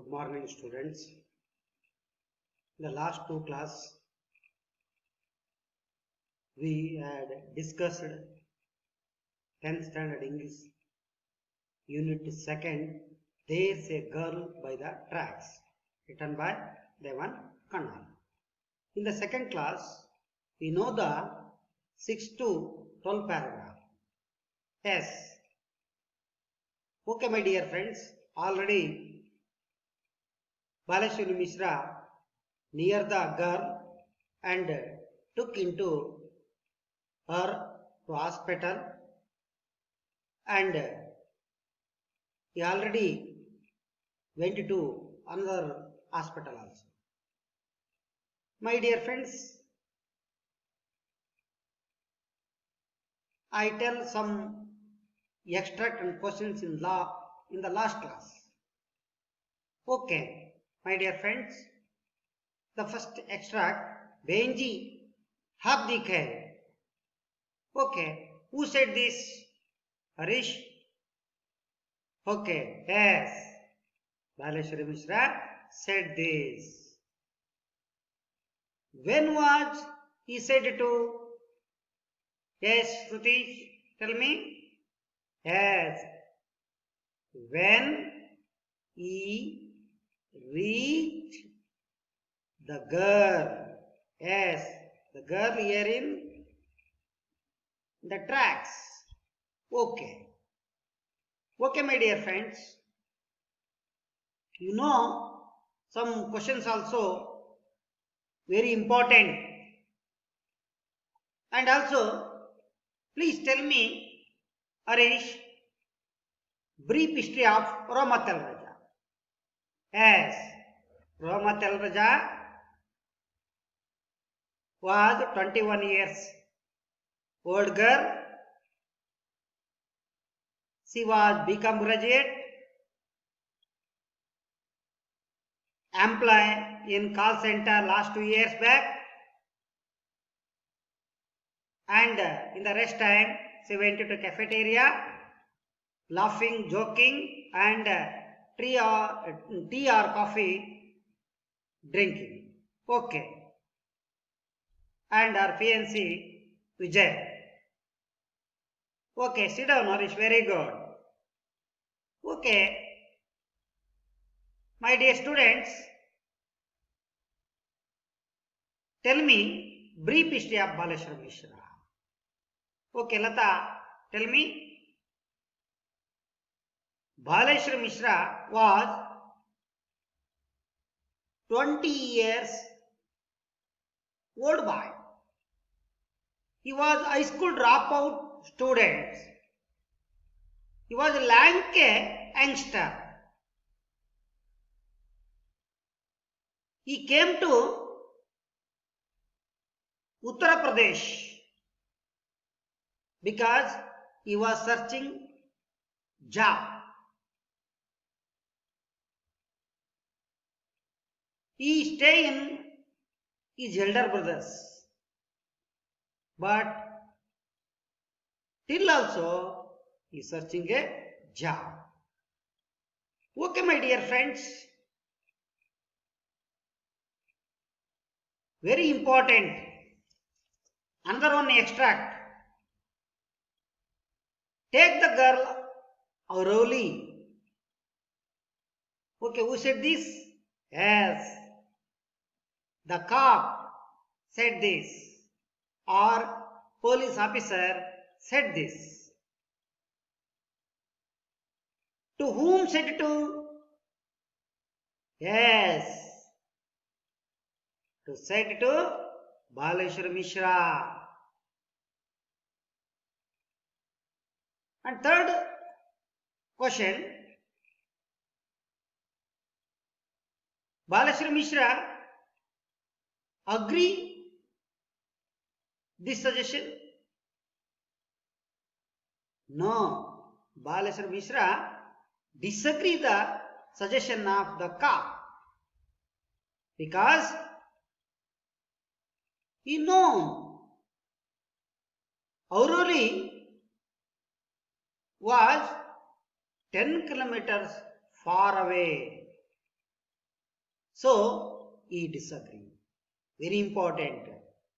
Good morning, students. In the last two class, we had discussed 10th standard English unit 2nd. There's a girl by the tracks, written by Devan Kannal. In the second class, we know the 6 to 12 paragraph. Yes. Okay, my dear friends, already Baleshwari Mishra near the girl and took into her to hospital, and he already went to another hospital also. My dear friends, I tell some extract and questions in the last class. Okay, my dear friends, the first extract, Benji hab dikhe. Okay, who said this? Harish? Okay, yes. Baleshwari Mishra said this. When was he said to? Yes, Shruti, tell me. Yes. When he reached the girl. Yes, the girl here in the tracks. Okay. Okay, my dear friends. You know, some questions also very important. And also, please tell me, Harish, brief history of Romatel Raja. Yes, Romatel Raja was 21 years old girl. She was become graduate, employed in call center last 2 years back, and in the rest time she went to cafeteria, laughing, joking, and tea or coffee drinking. Okay. And our fiancé Vijay. Okay, sit down, Harish. Very good. Okay. My dear students, tell me brief history of Baleshwari Mishra. Okay, Lata, tell me. Baleshwari Mishra was 20 years old boy. He was high school dropout student. He was a lank youngster. He came to Uttar Pradesh because he was searching job. He stayed in his elder brothers, but till also he is searching a job. Okay, my dear friends, very important. Another one extract. Take the girl Auroli. Okay, who said this? Yes, the cop said this, or police officer said this. To whom said to? Yes, to said to Baleshwari Mishra. And third question, Baleshwari Mishra agree this suggestion? No, Baleshwari Mishra disagree the suggestion of the cop because he know Auroli was 10 kilometers far away. So he disagreed. Very important,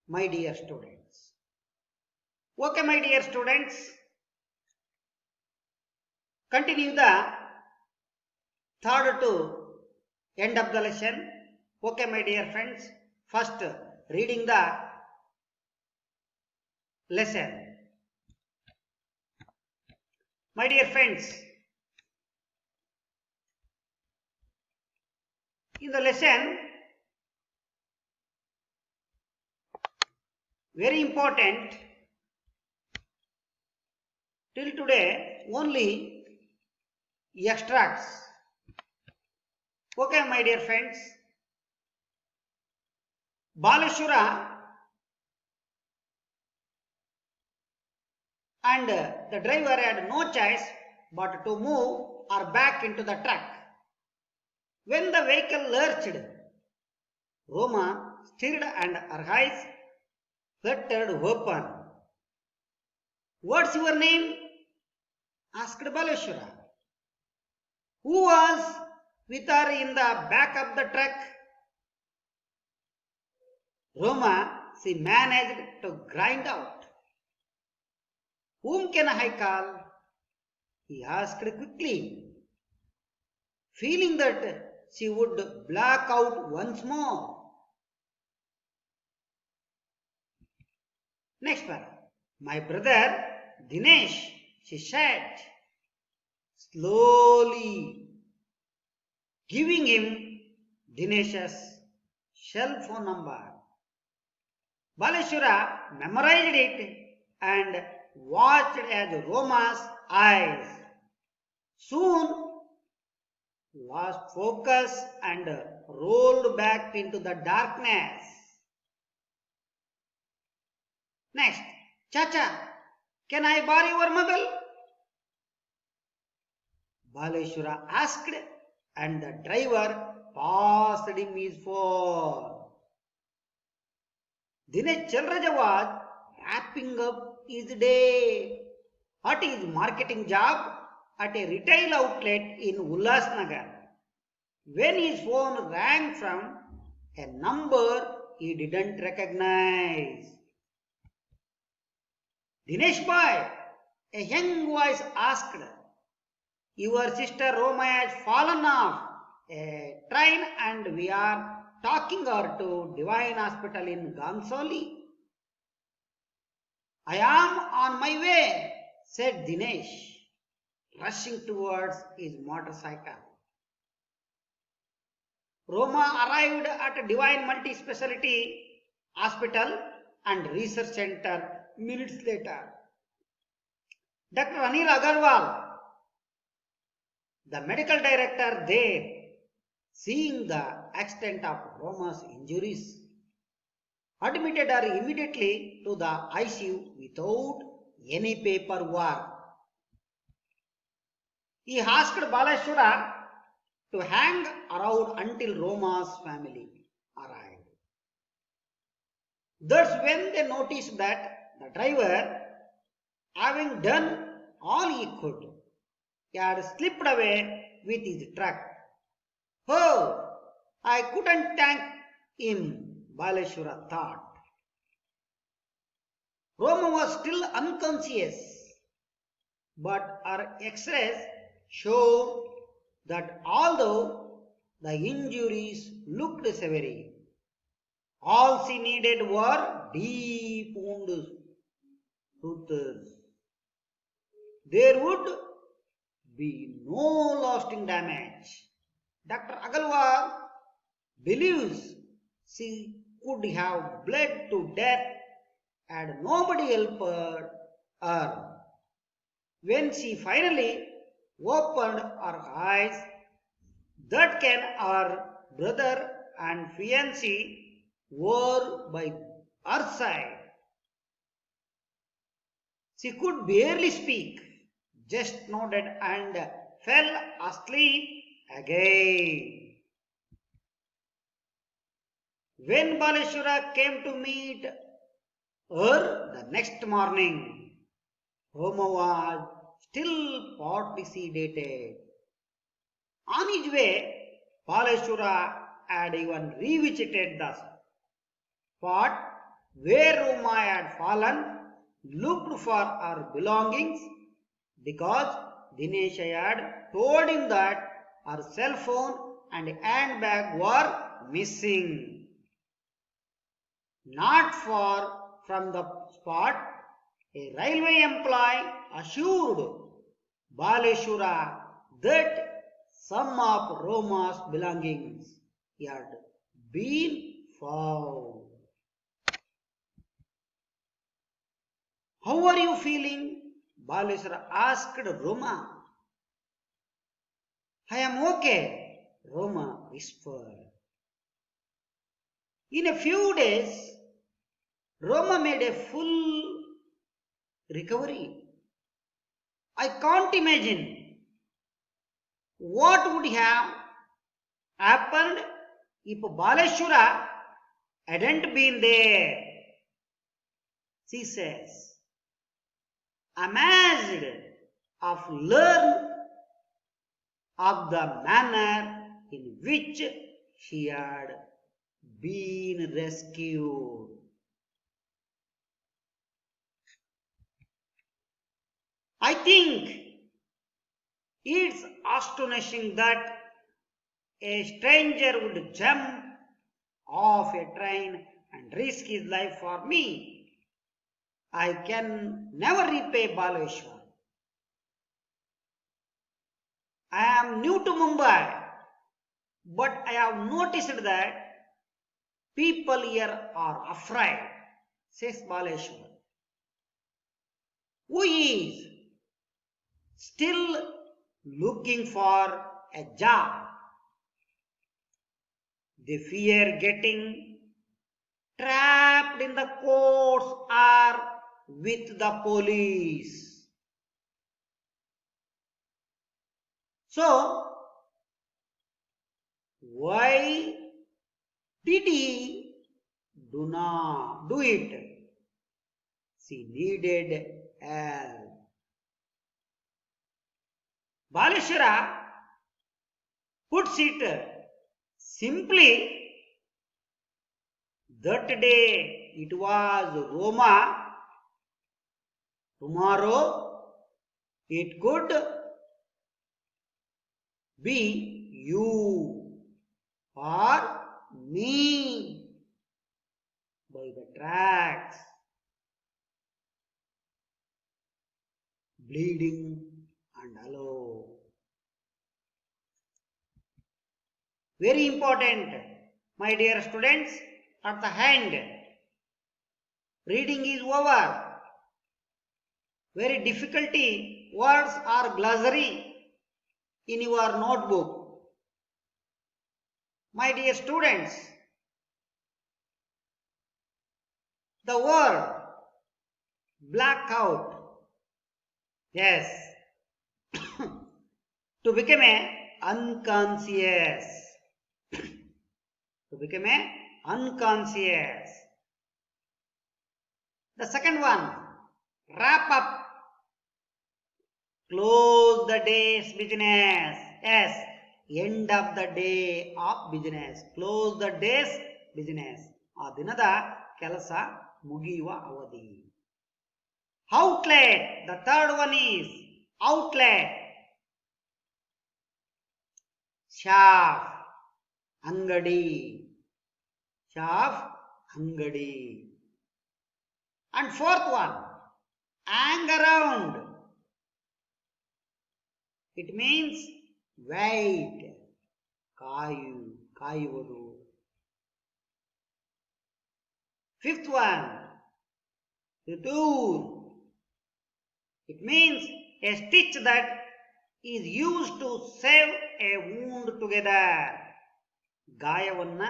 my dear students. Okay, my dear students, continue the third to end of the lesson. Okay, my dear friends, first reading the lesson. My dear friends, in the lesson, very important, till today only extracts. Okay, my dear friends, Balashura and the driver had no choice but to move or back into the truck. When the vehicle lurched, Roma stirred and her eyes fluttered open. What's your name? Asked Balashura. Who was with her in the back of the truck? Roma, she managed to grind out. Whom can I call? He asked quickly, feeling that she would black out once more. Next one. My brother Dinesh, she said, slowly giving him Dinesh's cell phone number. Balashura memorized it and watched as Roma's eyes soon lost focus and rolled back into the darkness. Next, Chacha, can I borrow your mobile? Baleshwara asked, and the driver passed him his phone. Dinesh Chalraja was wrapping up his day at his marketing job at a retail outlet in Ulhasnagar when his phone rang from a number he didn't recognize. Dinesh boy, a young voice asked, your sister Roma has fallen off a train and we are taking her to Divine Hospital in Gamsoli. I am on my way, said Dinesh, rushing towards his motorcycle. Roma arrived at Divine Multi-Speciality Hospital and Research Center minutes later. Dr. Anil Agarwal, the medical director there, seeing the extent of Roma's injuries, admitted her immediately to the ICU without any paperwork. He asked Balashwara to hang around until Roma's family arrived. That's when they noticed that the driver, having done all he could, had slipped away with his truck. Oh, I couldn't thank him, Baleshwara thought. Roma was still unconscious, but her x-rays showed that although the injuries looked severe, all she needed were deep wounds. There would be no lasting damage. Dr. Agarwal believes she could have bled to death had nobody helped her. When she finally opened her eyes, that can her brother and fiancé were by her side. She could barely speak, just nodded and fell asleep again. When Baleshwara came to meet her the next morning, Roma was still partly sedated. On his way, Baleshwara had even revisited the spot where Roma had fallen, looked for her belongings because Dinesh had told him that her cell phone and handbag were missing. Not far from the spot, a railway employee assured Baleshwara that some of Roma's belongings had been found. How are you feeling? Baleshwara asked Roma. I am okay, Roma whispered. In a few days, Roma made a full recovery. I can't imagine what would have happened if Baleshwara hadn't been there. She says, amazed of learn of the manner in which she had been rescued. I think it's astonishing that a stranger would jump off a train and risk his life for me. I can never repay Baleshwar. I am new to Mumbai, but I have noticed that people here are afraid, says Baleshwar, who is still looking for a job. They fear getting trapped in the courts or with the police. So, why did he not do it? She needed help. Baleshwara puts it simply, that day it was Roma, tomorrow it could be you or me by the tracks, bleeding and alone. Very important, my dear students, at the end, reading is over. Very difficulty words or glossary in your notebook. My dear students, the word blackout, yes, to become a unconscious, to become a unconscious. The second one, wrap up, close the day's business, yes, end of the day of business, close the day's business, ಆ ದಿನದ ಕೆಲಸ ಮುಗಿಯುವ ಅವಧಿ. Outlet, the third one is outlet. Shop, angadi, shop, angadi. And fourth one, hang around. It means wait, ಕಾಯುವುದು. Fifth one, suture. It means a stitch that is used to sew a wound together. ಗಾಯವನ್ನ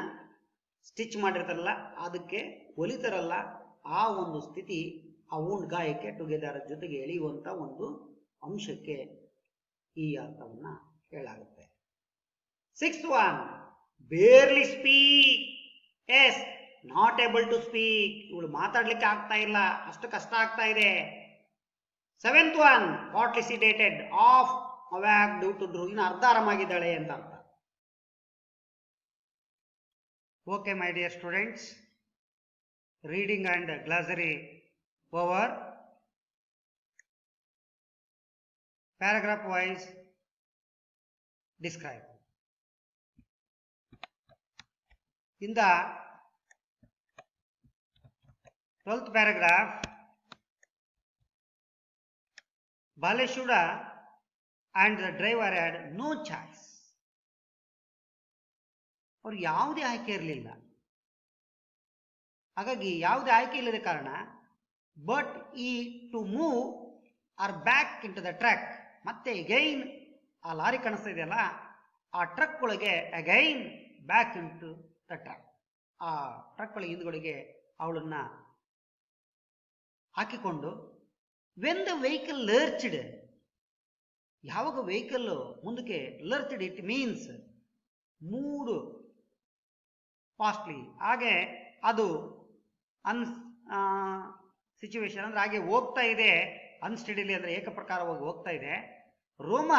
stitch ಮಾಡಿರ್ತಾರಲ್ಲ, ಅದಕ್ಕೆ ಹೊಲಿತಾರಲ್ಲ, ಆ ಒಂದು ಸ್ಥಿತಿ ಆ wound ಗಾಯಕ್ಕೆ together ಜೊತೆಗೆ ಎಳೆಯುವಂತ ಒಂದು ಅಂಶಕ್ಕೆ ಈ ಅರ್ಥವನ್ನ ಹೇಳಲಾಗುತ್ತೆ. Sixth one, barely speak. Yes, not able to speak. ಇವಳು ಮಾತಾಡ್ಲಿಕ್ಕೆ ಆಗ್ತಾ ಇಲ್ಲ, ಅಷ್ಟು ಕಷ್ಟ ಆಗ್ತಾ ಇದೆ. Seventh one, partly sedated, off, awake due to iನ್ನು ಅರ್ಧಾರಾಮಾಗಿದ್ದಾಳೆ ಅಂತ ಅರ್ಥ. Okay, my dear students, reading and glossary over. Paragraph wise describe. In the 12th paragraph, Baleshuda and the driver had no choice. ಅವ್ರು ಯಾವುದೇ ಆಯ್ಕೆ ಇರಲಿಲ್ಲ. ಹಾಗಾಗಿ ಯಾವುದೇ ಆಯ್ಕೆ ಇಲ್ಲದ ಕಾರಣ ಬಟ್ ಈ to move or back into the truck, ಮತ್ತೆ ಅಗೈನ್ ಆ ಲಾರಿ ಕಾಣಿಸ್ತಾ ಇದೆಯಲ್ಲ ಆ ಟ್ರಕ್ ಒಳಗೆ again back into the truck, ಆ ಟ್ರಕ್ ಒಳಗೆ ಹಿಂದ್ಗಡೆಗೆ ಅವಳನ್ನ ಹಾಕಿಕೊಂಡು ವೆನ್ ದ ವೆಹಿಕಲ್ ಲರ್ಚ್ಡ್, ಯಾವಾಗ ವೆಹಿಕಲ್ ಮುಂದಕ್ಕೆ ಲರ್ಚ್ಡ್ ಇಟ್ ಮೀನ್ಸ್ ಮೂಡ್ ಫಾಸ್ಟ್ಲಿ, ಹಾಗೆ ಅದು ಸಿಚುವೇಶನ್ ಅಂದ್ರೆ ಹಾಗೆ ಹೋಗ್ತಾ ಇದೆ, ಅನ್ಸ್ಟಡಿಲಿ ಅಂದ್ರೆ ಏಕಪ್ರಕಾರವಾಗಿ ಹೋಗ್ತಾ ಇದೆ. ರೋಮ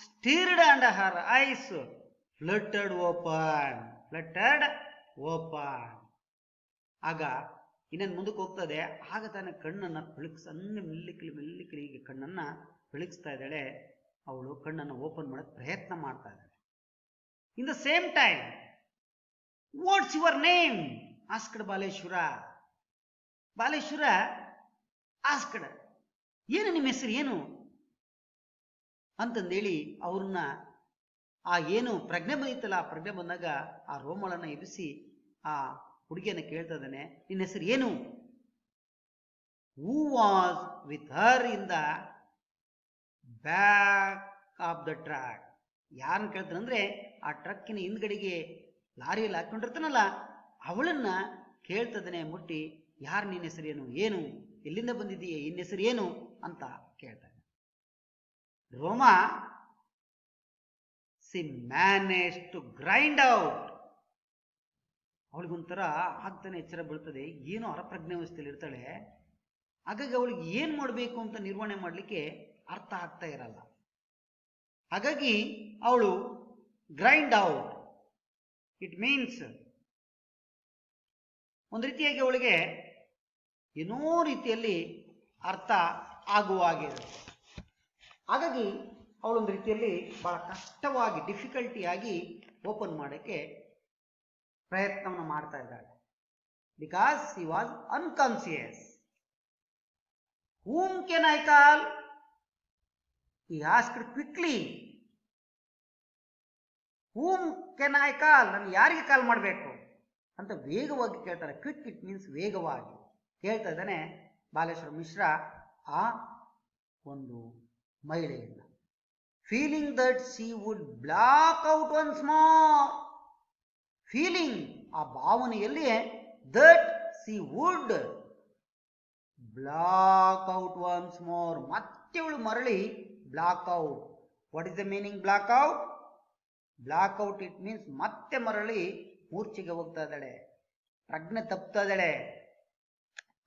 ಸ್ಟೀರ್ಡ್ ಅಂಡ್ ಹರ್ ಐಸ್ ಫ್ಲಟರ್ಡ್ ಓಪನ್. ಆಗ ಇನ್ನೇನು ಮುಂದಕ್ಕೆ ಹೋಗ್ತದೆ, ಆಗ ತಾನೇ ಕಣ್ಣನ್ನ ಸಣ್ಣ ಮೆಲ್ಲಿಕಲಿ ಹೀಗೆ ಕಣ್ಣನ್ನ ಬೆಳಗಿಸ್ತಾ ಇದ್ದಾಳೆ. ಅವಳು ಕಣ್ಣನ್ನು ಓಪನ್ ಮಾಡಕ್ಕೆ ಪ್ರಯತ್ನ ಮಾಡ್ತಾ ಇದ್ದಾಳೆ. In the same time, what's your name asked Baleshwar. Baleshwar asked, ಏನು ನಿಮ್ಮ ಹೆಸರು ಏನು ಅಂತಂದೇಳಿ ಅವ್ರನ್ನ ಆ ಏನು ಪ್ರಜ್ಞೆ ಬಂದಿತ್ತಲ್ಲ, ಆ ಪ್ರಜ್ಞೆ ಬಂದಾಗ ಆ ರೋಮಳನ್ನ ಎಬ್ಬಿಸಿ ಆ ಹುಡುಗಿಯನ್ನ ಕೇಳ್ತಾ ಇದ್ದಾನೆ, ನಿನ್ನ ಹೆಸರು ಏನು? Who was with her in the back of the truck. ಯಾರನ್ನ ಕೇಳ್ತಾನಂದ್ರೆ ಆ ಟ್ರಕ್ಕಿನ ಹಿಂದ್ಗಡೆಗೆ ಲಾರಿಯಲ್ಲಿ ಹಾಕೊಂಡಿರ್ತಾನಲ್ಲ ಅವಳನ್ನ ಕೇಳ್ತದನೆ ಮುಟ್ಟಿ, ಯಾರು ನಿನ್ನ ಹೆಸರೇನು, ಏನು ಎಲ್ಲಿಂದ ಬಂದಿದ್ದೀಯ, ನಿನ್ನ ಹೆಸರು ಏನು ಅಂತ ಕೇಳ್ತಾನೆ. Roma she manage to grind out, ಅವಳಿಗೊಂಥರ ಆಗ್ತಾನೆ ಎಚ್ಚರ ಬೀಳ್ತದೆ, ಏನು ಅರಪ್ರಜ್ಞಾವಸ್ಥೆಯಲ್ಲಿ ಇರ್ತಾಳೆ. ಹಾಗಾಗಿ ಅವಳಿಗೆ ಏನ್ ಮಾಡಬೇಕು ಅಂತ ನಿರ್ವಹಣೆ ಮಾಡಲಿಕ್ಕೆ ಅರ್ಥ ಆಗ್ತಾ ಇರಲ್ಲ. ಹಾಗಾಗಿ ಅವಳು ಗ್ರೈಂಡ್ ಔಟ್, ಇಟ್ ಮೀನ್ಸ್ ಒಂದು ರೀತಿಯಾಗಿ ಅವಳಿಗೆ ಏನೋ ರೀತಿಯಲ್ಲಿ ಅರ್ಥ ಆಗುವ ಹಾಗೆ ಇರುತ್ತೆ. ಹಾಗಾಗಿ ಅವಳೊಂದು ರೀತಿಯಲ್ಲಿ ಬಹಳ ಕಷ್ಟವಾಗಿ ಡಿಫಿಕಲ್ಟಿಯಾಗಿ ಓಪನ್ ಮಾಡೋಕ್ಕೆ ಪ್ರಯತ್ನವನ್ನು ಮಾಡ್ತಾ ಇದ್ದಾಳೆ. Because he was unconscious. whom can I call? He asked quickly. whom can I call? ನಾನು ಯಾರಿಗೆ ಕಾಲ್ ಮಾಡಬೇಕು ಅಂತ ವೇಗವಾಗಿ ಕೇಳ್ತಾರೆ. ಕ್ವಿಕ್ ಇಟ್ ಮೀನ್ಸ್ ವೇಗವಾಗಿ ಕೇಳ್ತಾ ಇದ್ದಾನೆ ಬಾಲೇಶ್ವರ ಮಿಶ್ರ ಆ ಒಂದು ಮಹಿಳೆಯನ್ನ. Feeling that she would black out once more, feeling ಆ ಭಾವನೆಯಲ್ಲಿ that she would black out once more, ಮತ್ತೆ ಅವಳು ಮರಳಿ black out. What is the meaning black out? Black out it means ಮತ್ತೆ ಮರಳಿ ಮೂರ್ಛೆಗೆ ಹೋಗ್ತಾ ಇದ್ದಾಳೆ, ಪ್ರಜ್ಞೆ ತಪ್ತಾ ಇದ್ದಾಳೆ.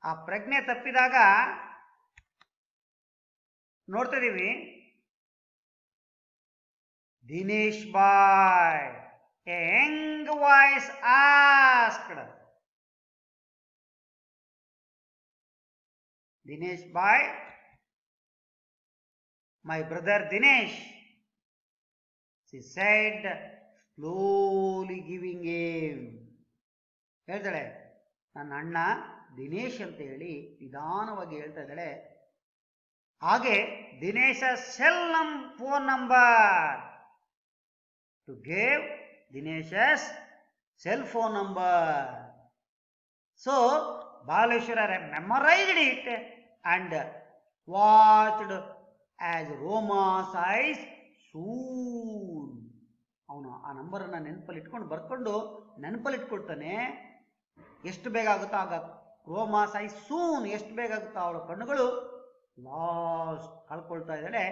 ಆ ಪ್ರಜ್ಞೆ ತಪ್ಪಿದಾಗ ನೋಡ್ತಾ ಇದೀವಿ, Dinesh bhai a young voice asked, Dinesh bhai my brother Dinesh, she said slowly giving him, ಹೇಳ್ತಾಳೆ ನನ್ನ ಅಣ್ಣ ದಿನೇಶ್ ಅಂತ ಹೇಳಿ ನಿಧಾನವಾಗಿ ಹೇಳ್ತಾ ಇದ್ದಾಳೆ. ಹಾಗೆ Dinesh cell phone number to give Dinesh's cell phone number. So Baleshwar memorized it and watched as Roma's eyes soon. ಅವನು ಆ ನಂಬರನ್ನು ನೆನಪಲ್ಲಿ ಇಟ್ಕೊಂಡು ಬರ್ಕೊಂಡು ನೆನಪಲ್ಲಿ ಇಟ್ಕೊಳ್ತಾನೆ. ಎಷ್ಟು ಬೇಗ ಆಗುತ್ತೋ ಆಗ ರೋಮಾಸ್ ಐಸ್ ಸೂನ್, ಎಷ್ಟು ಬೇಗ ಆಗುತ್ತೋ ಅವಳ ಕಣ್ಣುಗಳು ಲಾಸ್ಟ್ ಕಳ್ಕೊಳ್ತಾ ಇದ್ದಾಳೆ.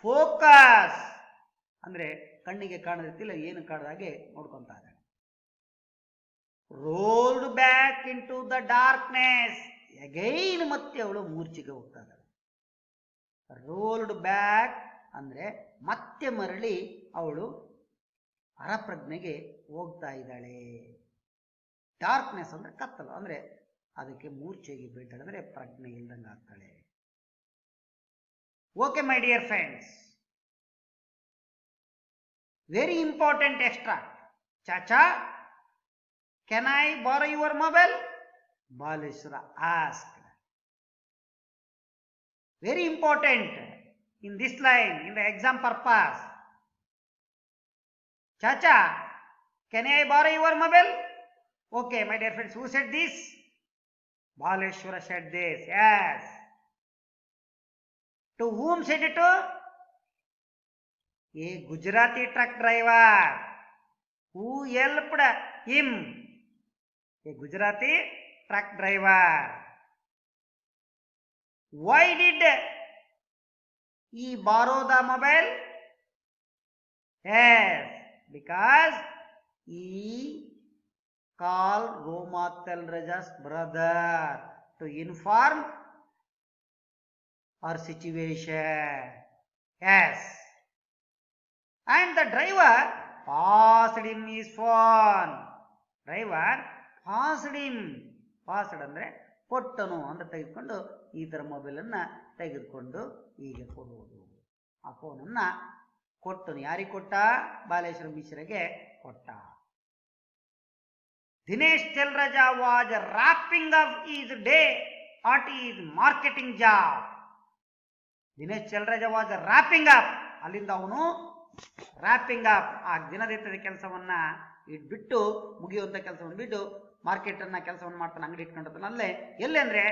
ಫೋಕಸ್ ಅಂದ್ರೆ ಕಣ್ಣಿಗೆ ಕಾಣದಿತ್ತಿಲ್ಲ, ಏನು ಕಾಣದಾಗೆ ನೋಡ್ಕೊತಾ ಇದ್ದಾಳೆ. Rolled back into the darkness, again ಮತ್ತೆ ಅವಳು ಮೂರ್ಛೆಗೆ ಹೋಗ್ತಾ ಇದ್ದಾಳೆ. ರೋಲ್ಡ್ ಬ್ಯಾಕ್ ಅಂದ್ರೆ ಮತ್ತೆ ಮರಳಿ ಅವಳು ಅರಪ್ರಜ್ಞೆಗೆ ಹೋಗ್ತಾ ಇದ್ದಾಳೆ. ಡಾರ್ಕ್ನೆಸ್ ಅಂದ್ರೆ ಕತ್ತಲು, ಅಂದ್ರೆ ಅದಕ್ಕೆ ಮೂರ್ಛೆಗೆ ಬೀಳ್ತಾಳೆ, ಅಂದ್ರೆ ಪ್ರಜ್ಞೆ ಇಲ್ದಂಗೆ ಆಗ್ತಾಳೆ. Okay my dear friends, very important extract. Chacha, can I borrow your mobile? Baleshwar asked. Very important in this line, in the exam purpose. Chacha, can I borrow your mobile? Okay, my dear friends, who said this? Baleshwara said this, yes. To whom said it? A Gujarati truck driver who helped him. A Gujarati truck driver. Why did he borrow the mobile? Yes, because he called Roma Talraja's brother to inform her situation. Yes. And the driver passed him his phone. Driver passed him. Passed ಅಂದ್ರೆ ಕೊಟ್ಟನು ಅಂತ ತೆಗೆದುಕೊಂಡು ಈ ತರ ಮೊಬೈಲನ್ನು ತೆಗೆದುಕೊಂಡು ಹೀಗೆ ಕೊಡುವುದು. ಆ ಫೋನನ್ನು ಕೊಟ್ಟನು. ಯಾರಿಗೆ ಕೊಟ್ಟ? ಬಾಲೇಶ್ವರ ಮಿಶ್ರಗೆ ಕೊಟ್ಟ. Dinesh Telreja was wrapping up his day at his marketing job. Dinesh Telreja was wrapping up. ಅಲ್ಲಿಂದ ಅವನು wrapping up ಆ ದಿನನಿತ್ಯದ ಕೆಲಸವನ್ನ ಬಿಟ್ಟು, ಮುಗಿಯುವಂತ ಕೆಲಸವನ್ನು ಬಿಟ್ಟು ಮಾರ್ಕೆಟ್ ಅನ್ನ ಕೆಲಸವನ್ನು ಮಾಡ್ತಾನೆ, ಅಂಗಡಿ ಇಟ್ಕೊಂಡಿರ್ತಾನೆ. ಅಲ್ಲೇ ಎಲ್ಲಿ ಅಂದ್ರೆ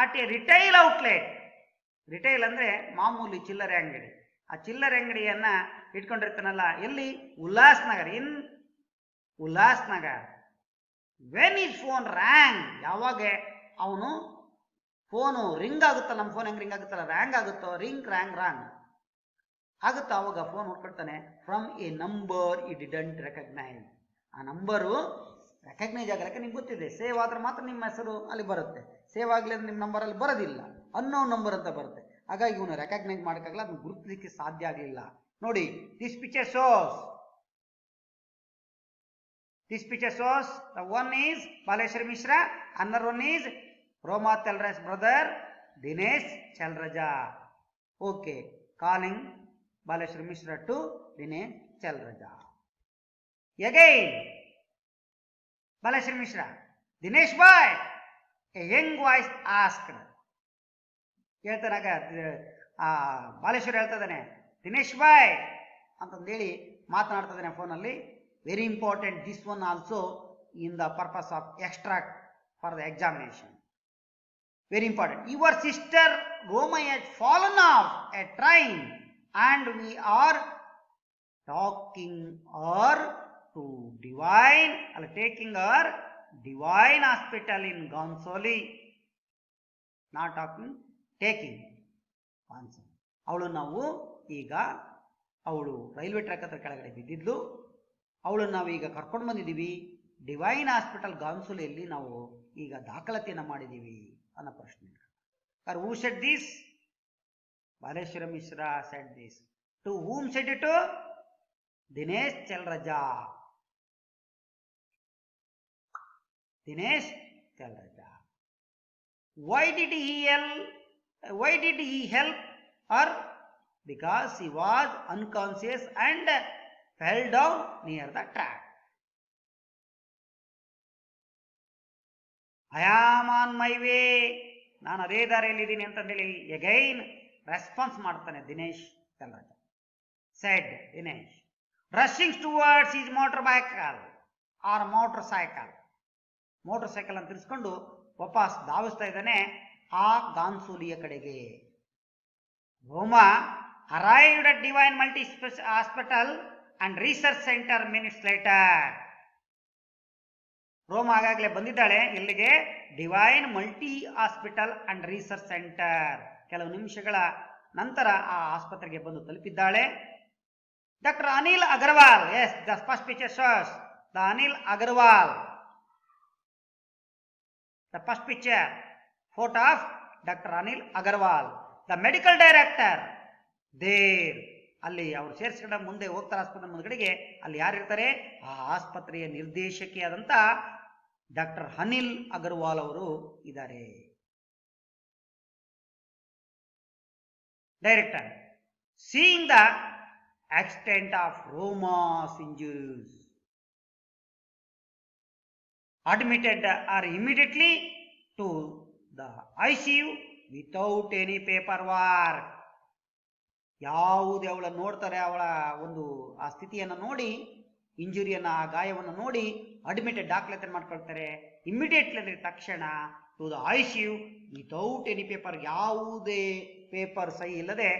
at a retail outlet. Retail ಅಂದ್ರೆ ಮಾಮೂಲಿ ಚಿಲ್ಲರೆ ಅಂಗಡಿ. ಆ ಚಿಲ್ಲರೆ ಅಂಗಡಿಯನ್ನ ಇಟ್ಕೊಂಡಿರ್ತಾನಲ್ಲ, ಎಲ್ಲಿ? Ullas Nagar, in Ullas Nagar. When his phone rang, ಯಾವಾಗ ಅವನು ಫೋನು ರಿಂಗ್ ಆಗುತ್ತಲ್ಲ, ನಮ್ಮ ಫೋನ್ ಹೆಂಗ್ ರಿಂಗ್ ಆಗುತ್ತಲ್ಲ, ರ್ಯಾಂಗ್ ಆಗುತ್ತೋ, ರಿಂಗ್ ರ್ಯಾಂಗ್ ರಾಂಗ್ ಆಗುತ್ತೋ, ಅವಾಗ ಫೋನ್ ಹೊಡ್ಕೊಳ್ತಾನೆ. From a number he didn't recognize. ಆ ನಂಬರು ರೆಕಗ್ನೈಸ್ ಆಗಲಿಕ್ಕೆ ನಿಮ್ಗೆ ಗೊತ್ತಿದೆ, ಸೇವ್ ಆದ್ರೆ ಮಾತ್ರ ನಿಮ್ಮ ಹೆಸರು ಅಲ್ಲಿ ಬರುತ್ತೆ. ಸೇವ್ ಆಗಲಿ ಅಂದ್ರೆ ನಿಮ್ಮ ನಂಬರ್ ಅಲ್ಲಿ ಬರೋದಿಲ್ಲ, ಅನ್ನೋನ್ ನಂಬರ್ ಅಂತ ಬರುತ್ತೆ. ಹಾಗಾಗಿ ಇವನು ರೆಕಗ್ನೈಸ್ ಮಾಡೋಕ್ಕಾಗಲ್ಲ, ಅದನ್ನು ಗುರುತಿಸಲಿಕ್ಕೆ ಸಾಧ್ಯ ಆಗಲಿಲ್ಲ. ನೋಡಿ, this picture shows the one is Baleshwar Mishra, another one is Roma Talraja's brother Dinesh Talraja. Okay, calling Baleshwar Mishra to Dinesh Talraja. Again, Baleshwar Mishra, Dinesh boy, a young voice asked. ಹೇಳ್ತಾನಾಗ ಬಾಲೇಶ್ವರ ಹೇಳ್ತಾ ಇದ್ದಾನೆ, ದಿನೇಶ್ ಬಾಯ್ ಅಂತಂದೇಳಿ ಮಾತನಾಡ್ತಾ ಫೋನಲ್ಲಿ. Very important this one also in the purpose of extract for the examination. Very important. Your sister Roma has fallen off a train and we are taking her to Divine Hospital in Gonzoli. Not talking, taking. ಅವಳು ನಾವು ಈಗ, ಅವಳು railway track ಹತ್ರ ಕೆಳಗಡೆ ಬಿದ್ದಿದ್ಲು, ಅವಳನ್ನು ನಾವು ಈಗ ಕರ್ಕೊಂಡು ಬಂದಿದ್ದೀವಿ ಡಿವೈನ್ ಹಾಸ್ಪಿಟಲ್ ಗಾನ್ಸುಲಿಯಲ್ಲಿ ನಾವು ಈಗ ದಾಖಲಾತಿಯನ್ನು ಮಾಡಿದ್ದೀವಿ ಅನ್ನೋ ಪ್ರಶ್ನೆ. Who said this? Baleshwar Mishra said this. To whom said it? Dinesh Telreja. Dinesh Telreja. Why did he help her? Because he was unconscious and fell down near the track. I am on my way. ನಾನು ಅದೇ ದಾರಿಯಲ್ಲಿದ್ದೀನಿ ಅಂತಂದೇಳಿ again response ಮಾಡ್ತಾನೆ Dinesh Telreja. said Dinesh, rushing towards his motorbike or motorcycle. Motor ಅಂತ ತಿರ್ಸ್ಕೊಂಡು ವಾಪಸ್ ಧಾವಿಸ್ತಾ ಇದ್ದಾನೆ ಆ ಗಾನ್ಸೂಲಿಯ ಕಡೆಗೆ. ರೋಮಾ arrived at Divine Multi Hospital and Research Center minutes later. ರೋಮಾ ಆಗಾಗಲೇ ಬಂದಿದ್ದಾಳೆ ಇಲ್ಲಿಗೆ, Divine Multi Hospital and Research Centre. ಕೆಲವು ನಿಮಿಷಗಳ ನಂತರ ಆ ಆಸ್ಪತ್ರೆಗೆ ಬಂದು ತಲುಪಿದ್ದಾಳೆ. Doctor Anil Agarwal, yes, the first picture shows the Anil Agarwal. The first picture, photo of Dr. Anil Agarwal, the medical director. There, ಅಲ್ಲಿ ಅವರು ಸೇರಿಸ್ಕೊಂಡ ಮುಂದೆ ಹೋಗ್ತಾರೆ ಆಸ್ಪತ್ರೆ ಮುಂದ್ಗಡೆಗೆ. ಅಲ್ಲಿ ಯಾರಿರ್ತಾರೆ? ಆ ಆಸ್ಪತ್ರೆಯ ನಿರ್ದೇಶಕಿಯಾದಂಥ ಡಾಕ್ಟರ್ ಅನಿಲ್ ಅಗರ್ವಾಲ್ ಅವರು ಇದ್ದಾರೆ. Director, seeing the extent of Roma's injuries, admitted her immediately to the ICU without any paperwork. ಯಾವುದೇ ಅವಳನ್ನು ನೋಡ್ತಾರೆ, ಅವಳ ಒಂದು ಆ ಸ್ಥಿತಿಯನ್ನು ನೋಡಿ, ಇಂಜುರಿಯನ್ನು, ಆ ಗಾಯವನ್ನು ನೋಡಿ ಅಡ್ಮಿಟೆಡ್ ದಾಖಲಾತಿ ಮಾಡ್ಕೊಳ್ತಾರೆ. ಇಮಿಡಿಯೇಟ್ಲಿ ಅಂದರೆ ತಕ್ಷಣ to the ICU without any paper, ಯಾವುದೇ ಪೇಪರ್ ಸಹಿ ಇಲ್ಲದೆ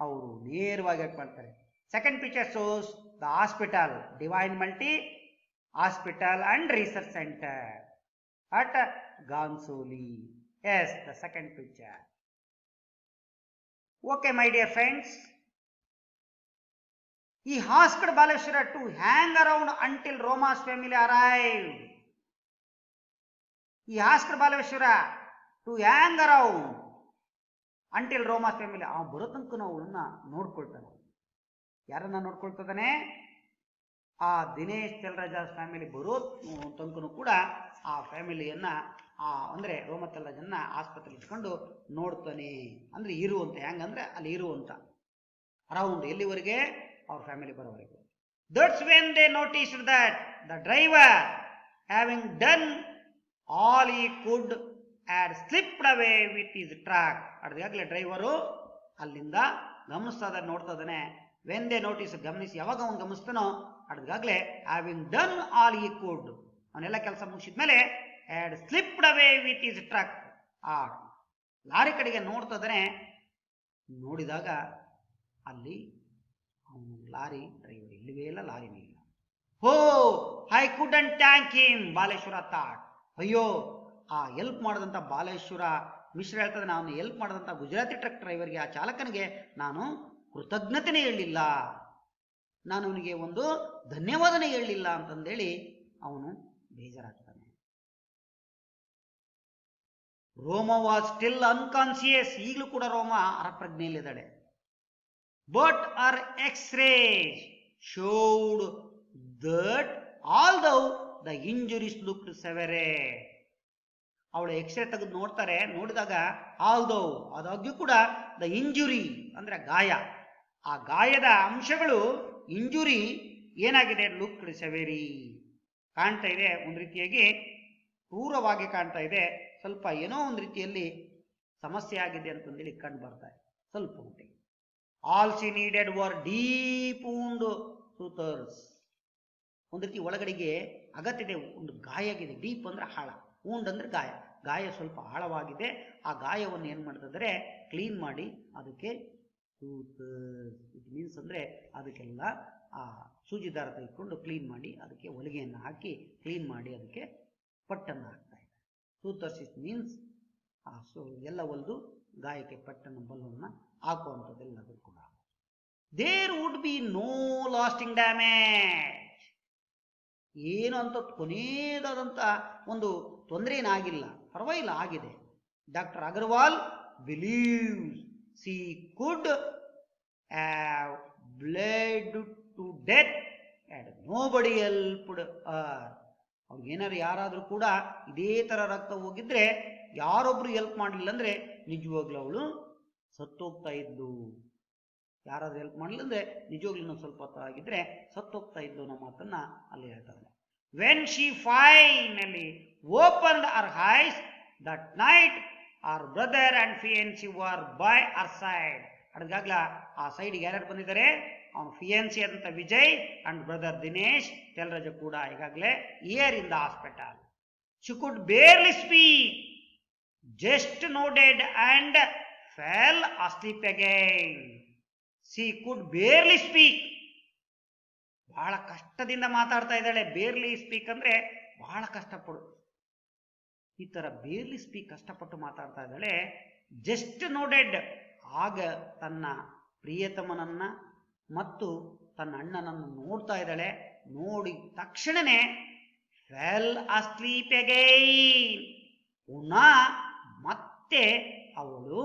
ಅವರು ನೇರವಾಗಿ ಮಾಡ್ತಾರೆ. Second picture shows the hospital, Divine Multi Hospital and Research Centre at Ghansoli. Yes, the second picture. Okay, my dear friends, he asked Baleshwara to hang around until Roma's family arrived. He asked Baleshwara to hang around until Roma's family. ಆ ಬರೋ ತನಕ ಅವಳನ್ನ ನೋಡ್ಕೊಳ್ತಾನೆ. ಯಾರನ್ನ ನೋಡ್ಕೊಳ್ತಾನೆ? ಆ Dinesh ತೆಲರಾಜ್ family ಬರೋ ತನಕನೂ ಕೂಡ ಆ ಫ್ಯಾಮಿಲಿಯನ್ನ ಅಂದರೆ ರೋಮ ತೆಲರಾಜನ್ನ ಆಸ್ಪತ್ರೆ ಇಟ್ಕೊಂಡು ನೋಡ್ತಾನೆ. ಅಂದ್ರೆ ಇರುವಂತ, ಹೆಂಗಂದ್ರೆ ಅಲ್ಲಿ ಇರುವಂತ ಅರೌಂಡ್, ಎಲ್ಲಿವರೆಗೆ? ಅವ್ರ ಫ್ಯಾಮಿಲಿ ಬರೋವರೆಗೂ. That's when they noticed that the driver having done all he could had slipped away with his truck. ಅದಾಗಲೇ ಡ್ರೈವರು ಅಲ್ಲಿಂದ ಗಮನಿಸ್ತಾ ಇದ್ದಾನೆ, ನೋಡ್ತಾ ಇದ್ದಾನೆ. ವೆನ್ ದೇ ನೋಟಿಸ್, ಗಮನಿಸಿ, ಯಾವಾಗ ಅವನು ಗಮನಿಸ್ತಾನೋ ಅದಾಗಲೇ having done all he could, ಅವನೆಲ್ಲ ಕೆಲಸ ಮುಗಿಸಿದ್ಮೇಲೆ had slipped away with his truck, ಆ ಲಾರಿ ಕಡೆಗೆ ನೋಡ್ತಾ ಇದ್ದಾನೆ. ನೋಡಿದಾಗ ಅಲ್ಲಿ ಅವನು ಲಾರಿ ಡ್ರೈವರ್ ಇಲ್ಲವೇ ಇಲ್ಲ, ಲಾರಿನೇ ಇಲ್ಲ. ಹೋ, I couldn't thank him, Baleshwar thought. ಅಯ್ಯೋ, ಆ ಹೆಲ್ಪ್ ಮಾಡಿದಂಥ ಬಾಲೇಶ್ವರ ಮಿಶ್ರ ಹೇಳ್ತದೆ, ನಾನು ಹೆಲ್ಪ್ ಮಾಡಿದಂಥ ಗುಜರಾತಿ ಟ್ರಕ್ ಡ್ರೈವರ್ಗೆ, ಆ ಚಾಲಕನಿಗೆ ನಾನು ಕೃತಜ್ಞತೆನೇ ಹೇಳಲಿಲ್ಲ, ನಾನು ಅವನಿಗೆ ಒಂದು ಧನ್ಯವಾದನೇ ಹೇಳಲಿಲ್ಲ ಅಂತಂದೇಳಿ ಅವನು ಬೇಜಾರಾಗ್ತಾನೆ. ರೋಮ ವಾಸ್ ಸ್ಟಿಲ್ ಅನ್ಕಾನ್ಸಿಯಸ್, ಈಗಲೂ ಕೂಡ ರೋಮ ಅರಪ್ರಜ್ಞೆಯಲ್ಲಿದ್ದಾಳೆ. But her x-rays showed that although the injuries looked severe. ಅವಳು ಎಕ್ಸ್ರೇ ತೆಗೆದು ನೋಡ್ತಾರೆ, ನೋಡಿದಾಗ ಆಲ್ದೌ, ಆದಾಗ್ಯೂ ಕೂಡ ದ ಇಂಜುರಿ ಅಂದ್ರೆ ಗಾಯ, ಆ ಗಾಯದ ಅಂಶಗಳು, ಇಂಜುರಿ ಏನಾಗಿದೆ, ಲುಕ್ಡ್ ಸೆವೆರಿ, ಕಾಣ್ತಾ ಇದೆ, ಒಂದು ರೀತಿಯಾಗಿ ಕ್ರೂರವಾಗಿ ಕಾಣ್ತಾ ಇದೆ, ಸ್ವಲ್ಪ ಏನೋ ಒಂದು ರೀತಿಯಲ್ಲಿ ಸಮಸ್ಯೆ ಆಗಿದೆ ಅಂತಂದೇಳಿ ಕಂಡು ಬರ್ತಾ ಇದೆ ಸ್ವಲ್ಪ ಮಟ್ಟಿಗೆ. All she needed were deep wound sutures. ಒಂದು ರೀತಿ ಒಳಗಡೆಗೆ ಅಗತ್ಯತೆ, ಒಂದು ಗಾಯ ಆಗಿದೆ, ಡೀಪ್ ಅಂದ್ರೆ ಆಳ, ವೂಂಡ್ ಅಂದ್ರೆ ಗಾಯ, ಗಾಯ ಸ್ವಲ್ಪ ಆಳವಾಗಿದೆ. ಆ ಗಾಯವನ್ನು ಏನು ಮಾಡ್ತಿದ್ದಾರೆ, ಕ್ಲೀನ್ ಮಾಡಿ ಅದಕ್ಕೆ ಸೂತರ್ಸ್, ಇಟ್ ಮೀನ್ಸ್ ಅಂದ್ರೆ ಅದಕ್ಕೆಲ್ಲ ಆ ಸೂಜಿ ದಾರ ತೆಗೆದುಕೊಂಡು ಕ್ಲೀನ್ ಮಾಡಿ ಅದಕ್ಕೆ ಹೊಲಿಗೆಯನ್ನು ಹಾಕಿ ಕ್ಲೀನ್ ಮಾಡಿ ಅದಕ್ಕೆ ಪಟ್ಟನ್ನು ಹಾಕ್ತಾ ಇದೆ. ಸೂತರ್ಸ್ ಇಟ್ ಮೀನ್ಸ್ ಎಲ್ಲ ಹೊಲಿದು ಗಾಯಕ್ಕೆ ಪಟ್ಟನ್ನು ಬಲ್ಲವನ್ನು ಹಾಕುವಂಥದ್ದೆಲ್ಲದೂ ಕೂಡ. There would be no lasting damage, ಏನು ಅಂತ ಕೊನೆಯದಾದಂಥ ಒಂದು ತೊಂದರೆ ಏನಾಗಿಲ್ಲ, ಪರವಾಗಿಲ್ಲ, ಆಗಿದೆ. Doctor Agarwal believes she could have bled to death and nobody helped her. ಅವ್ರಿಗೆ ಏನಾದ್ರು ಯಾರಾದರೂ ಕೂಡ ಇದೇ ಥರ ರಕ್ತ ಹೋಗಿದ್ರೆ, ಯಾರೊಬ್ರು ಹೆಲ್ಪ್ ಮಾಡಲಿಲ್ಲ ಅಂದರೆ ನಿಜವಾಗ್ಲೂ ಅವಳು ಸತ್ತೋಗ್ತಾ ಇದ್ದು. ಯಾರಾದ್ರೂ ಹೆಲ್ಪ್ ಮಾಡಲಿಲ್ಲ ಅಂದರೆ ನಿಜವಾಗ್ಲೂ ಸ್ವಲ್ಪ ಹೊತ್ತು ಆಗಿದ್ರೆ ಸತ್ತೋಗ್ತಾ ಇದ್ದು ಅನ್ನೋ ಮಾತನ್ನ ಅಲ್ಲಿ ಹೇಳ್ತಾರೆ. When she finally opened her eyes that night her brother and fiance were by her side. ಅಡ್ಗಾಗ್ಲ ಆ ಸೈಡ್ಗೆ ಯಾರ್ಯಾರು ಬಂದಿದ್ದಾರೆ, ಅವನ ಫಿಯನ್ಸಿ ಆದಂಥ ವಿಜಯ್ ಅಂಡ್ ಬ್ರದರ್ ದಿನೇಶ್ ತೆಲರಾಜ ಕೂಡ ಈಗಾಗಲೇ here in the hospital. She could barely speak, just nodded and fell asleep again. She could barely speak, ಬಹಳ ಕಷ್ಟದಿಂದ ಮಾತಾಡ್ತಾ ಇದ್ದಾಳೆ. ಬೇರ್ಲಿ ಸ್ಪೀಕ್ ಅಂದ್ರೆ ಬಹಳ ಕಷ್ಟಪಡು, ಈ ತರ ಬೇರ್ಲಿ ಸ್ಪೀಕ್ ಕಷ್ಟಪಟ್ಟು ಮಾತಾಡ್ತಾ ಇದ್ದಾಳೆ. ಜಸ್ಟ್ ನೋಡೆಡ್, ಆಗ ತನ್ನ ಪ್ರಿಯತಮನನ್ನ ಮತ್ತು ತನ್ನ ಅಣ್ಣನನ್ನು ನೋಡ್ತಾ ಇದ್ದಾಳೆ. ನೋಡಿದ ತಕ್ಷಣನೇ ಫೆಲ್ ಅಸ್ಲೀಪ್ ಅಗೈನ್, ಪುನಃ ಮತ್ತೆ ಅವಳು